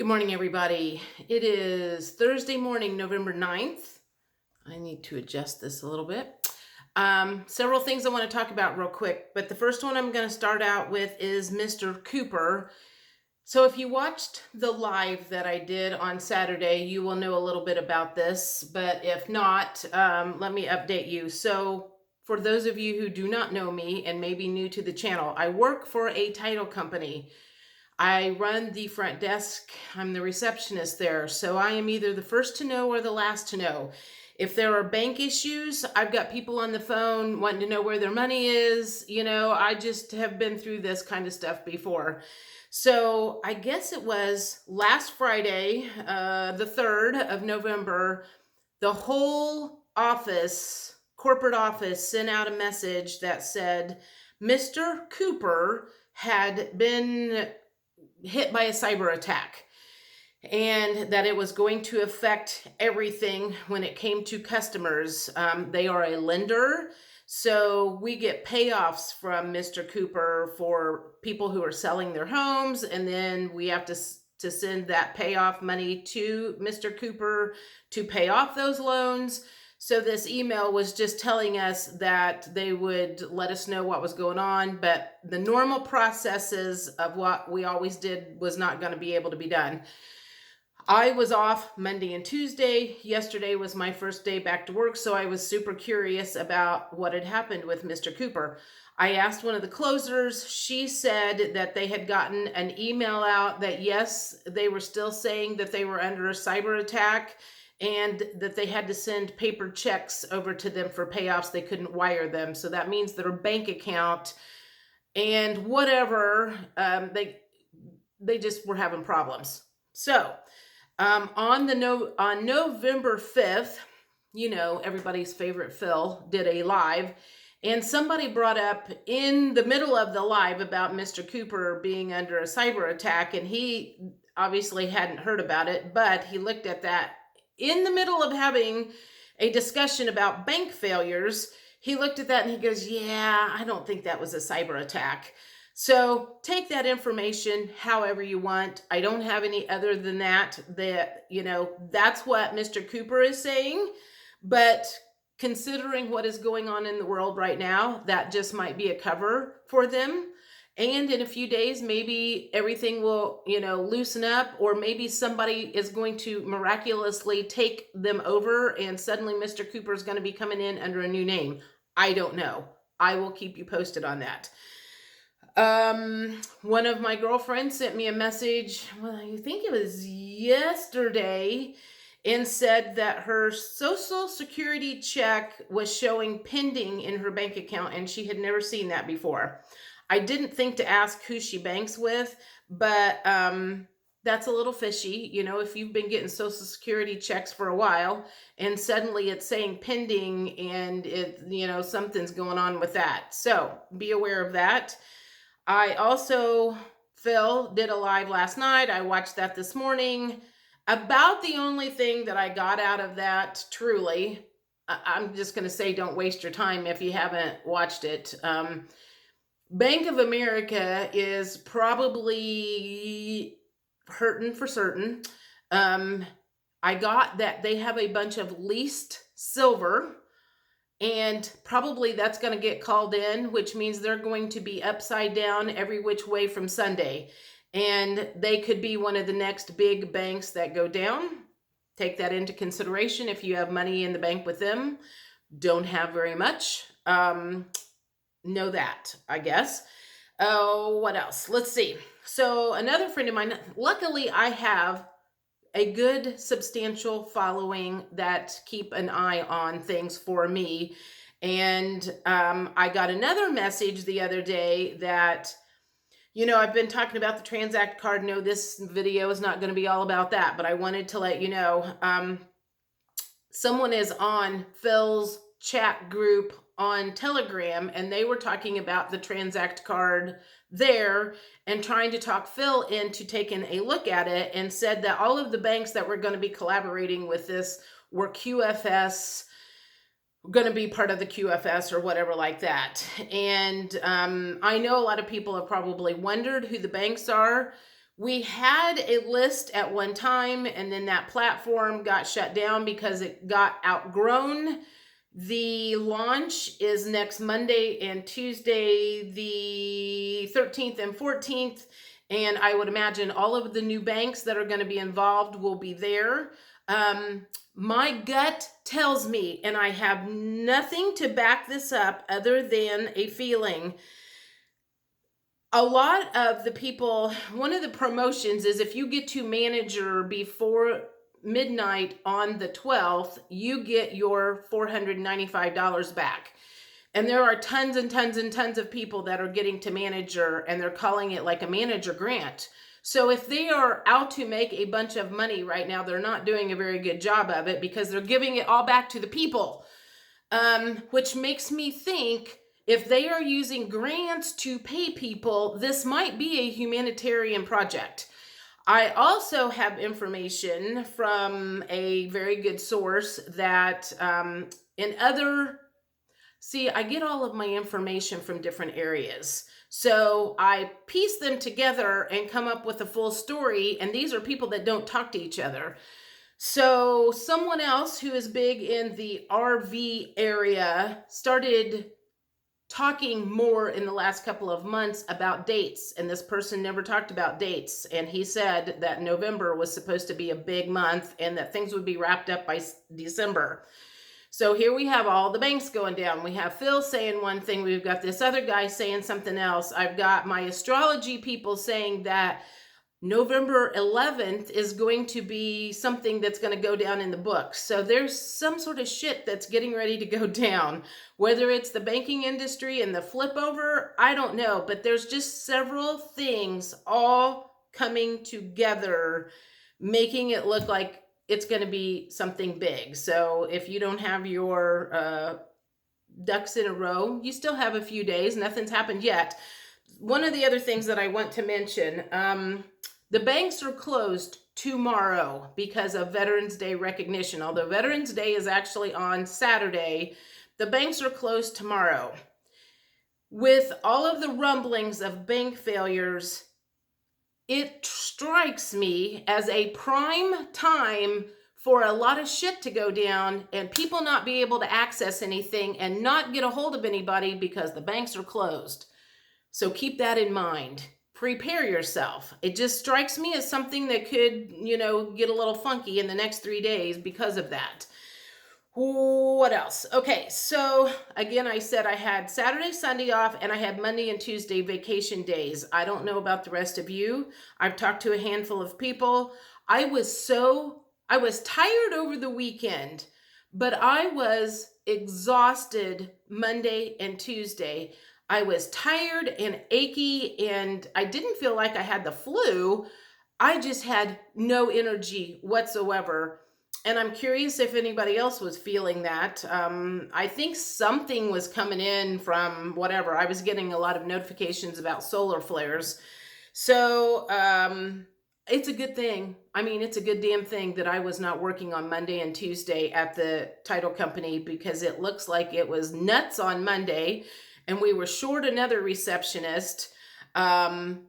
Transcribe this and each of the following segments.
Good morning, everybody. It is Thursday morning, November 9th. I need to adjust this a little bit. Several things I want to talk about real quick, but the first one I'm going to start out with is Mr. Cooper. So if you watched the live that I did on Saturday, you will know a little bit about this, but if not, let me update you. So for those of you who do not know me and may be new to the channel, I work for a title company. I run the front desk. I'm the receptionist there. So I am either the first to know or the last to know. If there are bank issues, I've got people on the phone wanting to know where their money is. I just have been through this kind of stuff before. So I guess it was last Friday, the 3rd of November, the whole office, corporate office, sent out a message that said Mr. Cooper had been hit by a cyber attack and that it was going to affect everything when it came to customers. They are a lender, so we get payoffs from Mr. Cooper for people who are selling their homes, and then we have to send that payoff money to Mr. Cooper to pay off those loans. So this email was just telling us that they would let us know what was going on, but the normal processes of what we always did was not going to be able to be done. I was off Monday and Tuesday. Yesterday was my first day back to work, so I was super curious about what had happened with Mr. Cooper. I asked one of the closers. She said that they had gotten an email out that yes, they were still saying that they were under a cyber attack, and that they had to send paper checks over to them for payoffs. They couldn't wire them. So that means their bank account and whatever, they just were having problems. So on November 5th, everybody's favorite Phil did a live, and somebody brought up in the middle of the live about Mr. Cooper being under a cyber attack, and he obviously hadn't heard about it, but he looked at that in the middle of having a discussion about bank failures. He looked at that and he goes, yeah, I don't think that was a cyber attack. So take that information however you want. I don't have any other than that, that's what Mr. Cooper is saying. But considering what is going on in the world right now, that just might be a cover for them. And in a few days, maybe everything will, loosen up, or maybe somebody is going to miraculously take them over and suddenly Mr. Cooper is going to be coming in under a new name. I don't know. I will keep you posted on that. One of my girlfriends sent me a message, well, I think it was yesterday, and said that her Social Security check was showing pending in her bank account, and she had never seen that before. I didn't think to ask who she banks with, but that's a little fishy. If you've been getting Social Security checks for a while and suddenly it's saying pending, and something's going on with that. So be aware of that. I also, Phil did a live last night. I watched that this morning. About the only thing that I got out of that, truly, I'm just going to say don't waste your time if you haven't watched it. Bank of America is probably hurting for certain. I got that they have a bunch of leased silver, and probably that's going to get called in, which means they're going to be upside down every which way from Sunday. And they could be one of the next big banks that go down. Take that into consideration if you have money in the bank with them. Don't have very much. Know that, I guess. Oh, what else? Let's see. So another friend of mine, luckily I have a good substantial following that keep an eye on things for me. And I got another message the other day that, I've been talking about the Transact card. No, this video is not going to be all about that, but I wanted to let you know. Someone is on Phil's chat group on Telegram, and they were talking about the Transact card there and trying to talk Phil into taking a look at it, and said that all of the banks that were going to be collaborating with this were QFS, going to be part of the QFS or whatever like that. And I know a lot of people have probably wondered who the banks are. We had a list at one time, and then that platform got shut down because it got outgrown. The launch is next Monday and Tuesday, the 13th and 14th. And I would imagine all of the new banks that are going to be involved will be there. My gut tells me, and I have nothing to back this up other than a feeling. A lot of the people, one of the promotions is if you get to manager before midnight on the 12th, you get your $495 back. And there are tons and tons and tons of people that are getting to manager, and they're calling it like a manager grant. So if they are out to make a bunch of money right now, they're not doing a very good job of it because they're giving it all back to the people, which makes me think if they are using grants to pay people, this might be a humanitarian project. I also have information from a very good source that I get all of my information from different areas. So I piece them together and come up with a full story. And these are people that don't talk to each other. So someone else who is big in the RV area started talking more in the last couple of months about dates, and this person never talked about dates, and he said that November was supposed to be a big month and that things would be wrapped up by December. So here we have all the banks going down. We have Phil saying one thing, we've got this other guy saying something else. I've got my astrology people saying that November 11th is going to be something that's going to go down in the books. So there's some sort of shit that's getting ready to go down. Whether it's the banking industry and the flip over, I don't know. But there's just several things all coming together, making it look like it's going to be something big. So if you don't have your ducks in a row, you still have a few days. Nothing's happened yet. One of the other things that I want to mention, the banks are closed tomorrow because of Veterans Day recognition. Although Veterans Day is actually on Saturday, the banks are closed tomorrow. With all of the rumblings of bank failures, it strikes me as a prime time for a lot of shit to go down and people not be able to access anything and not get a hold of anybody because the banks are closed. So keep that in mind. Prepare yourself. It just strikes me as something that could, get a little funky in the next 3 days because of that. What else? Okay, so again, I said I had Saturday, Sunday off, and I had Monday and Tuesday vacation days. I don't know about the rest of you. I've talked to a handful of people. I was tired over the weekend, but I was exhausted Monday and Tuesday. I was tired and achy, and I didn't feel like I had the flu. I just had no energy whatsoever. And I'm curious if anybody else was feeling that. I think something was coming in from whatever. I was getting a lot of notifications about solar flares. So it's a good thing. I mean, it's a good damn thing that I was not working on Monday and Tuesday at the title company because it looks like it was nuts on Monday. And we were short another receptionist. One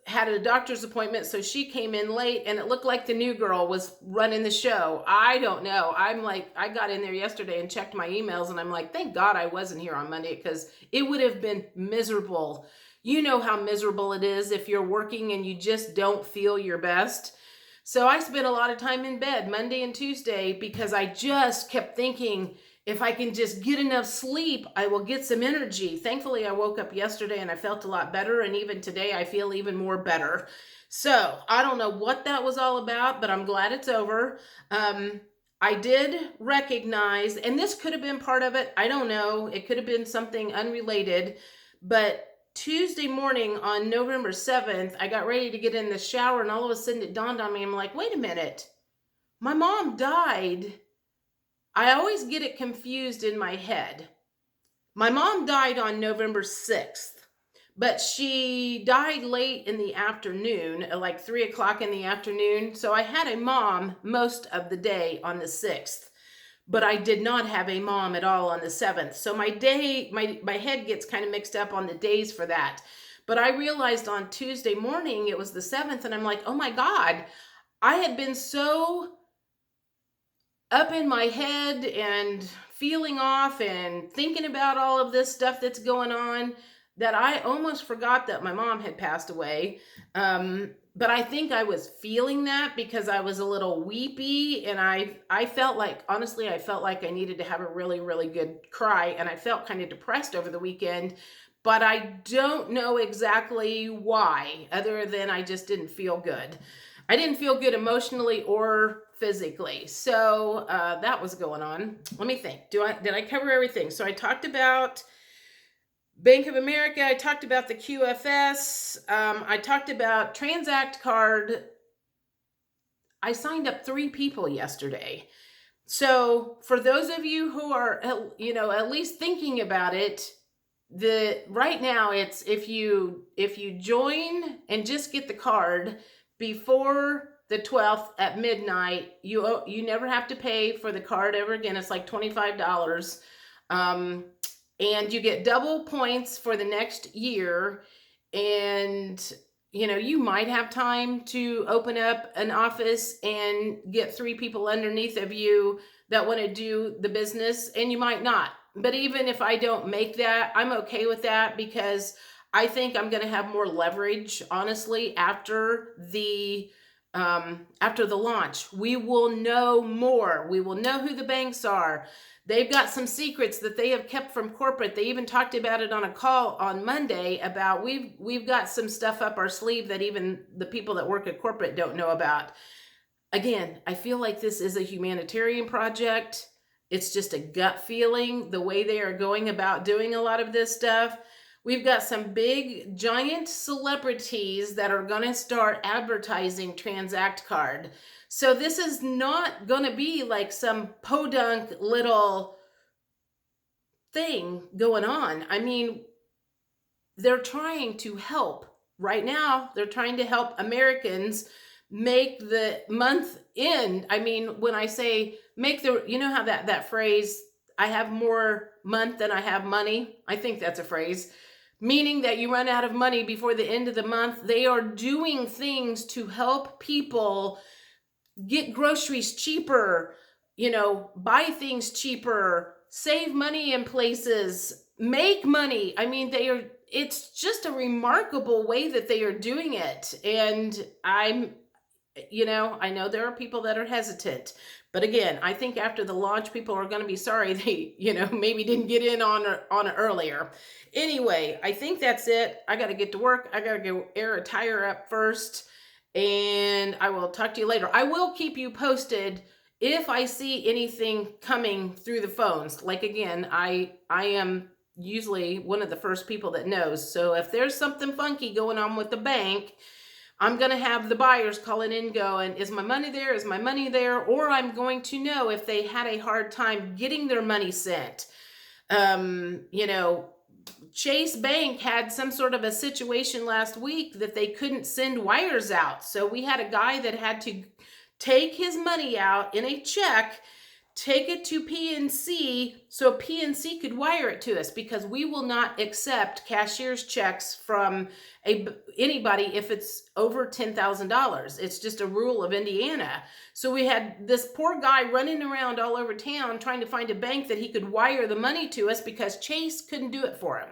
had a doctor's appointment, so she came in late, and it looked like the new girl was running the show. I don't know. I got in there yesterday and checked my emails, and I'm like, thank God I wasn't here on Monday because it would have been miserable. You know how miserable it is if you're working and you just don't feel your best. So I spent a lot of time in bed Monday and Tuesday because I just kept thinking, if I can just get enough sleep, I will get some energy. Thankfully, I woke up yesterday and I felt a lot better. And even today, I feel even more better. So I don't know what that was all about, but I'm glad it's over. I did recognize, and this could have been part of it. I don't know. It could have been something unrelated. But Tuesday morning on November 7th, I got ready to get in the shower, and all of a sudden it dawned on me. I'm like, wait a minute. My mom died. I always get it confused in my head. My mom died on November 6th, but she died late in the afternoon, at like 3 o'clock in the afternoon. So I had a mom most of the day on the 6th, but I did not have a mom at all on the 7th. So my head gets kind of mixed up on the days for that. But I realized on Tuesday morning, it was the 7th, and I'm like, oh my God, I had been so up in my head and feeling off and thinking about all of this stuff that's going on that I almost forgot that my mom had passed away. But I think I was feeling that because I was a little weepy, and I felt like, honestly, I felt like I needed to have a really, really good cry, and I felt kind of depressed over the weekend, but I don't know exactly why, other than I just didn't feel good. I didn't feel good emotionally or physically. So that was going on. Let me think. Did I cover everything? So I talked about Bank of America. I talked about the QFS. I talked about Transact card. I signed up 3 people yesterday. So for those of you who are, at least thinking about it, right now it's if you join and just get the card before the 12th at midnight, you never have to pay for the card ever again. It's like $25. And you get double points for the next year. And you might have time to open up an office and get 3 people underneath of you that want to do the business, and you might not. But even if I don't make that, I'm okay with that, because I think I'm going to have more leverage, honestly, after the launch. We will know more. We will know who the banks are. They've got some secrets that they have kept from corporate. They even talked about it on a call on Monday about we've got some stuff up our sleeve that even the people that work at corporate don't know about. Again, I feel like this is a humanitarian project. It's just a gut feeling, the way they are going about doing a lot of this stuff. We've got some big, giant celebrities that are going to start advertising Transact card. So this is not going to be like some podunk little thing going on. I mean, they're trying to help. Right now, they're trying to help Americans make the month end. I mean, when I say make how that phrase, I have more month than I have money. I think that's a phrase, meaning that you run out of money before the end of the month. They are doing things to help people get groceries cheaper, buy things cheaper, save money in places, make money. I mean, it's just a remarkable way that they are doing it. And I know there are people that are hesitant, but again, I think after the launch, people are going to be sorry they, maybe didn't get in on it earlier. Anyway, I think that's it. I got to get to work. I got to go air a tire up first, and I will talk to you later. I will keep you posted if I see anything coming through the phones. Like, again, I am usually one of the first people that knows. So if there's something funky going on with the bank, I'm going to have the buyers calling in going, is my money there? Is my money there? Or I'm going to know if they had a hard time getting their money sent. Chase Bank had some sort of a situation last week that they couldn't send wires out. So we had a guy that had to take his money out in a check, take it to PNC so PNC could wire it to us, because we will not accept cashier's checks from anybody if it's over $10,000. It's just a rule of Indiana. So we had this poor guy running around all over town trying to find a bank that he could wire the money to us because Chase couldn't do it for him.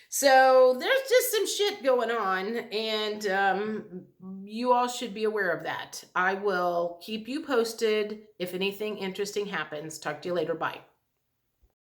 So there's just some shit going on, and you all should be aware of that. I will keep you posted if anything interesting happens. Talk to you later. Bye.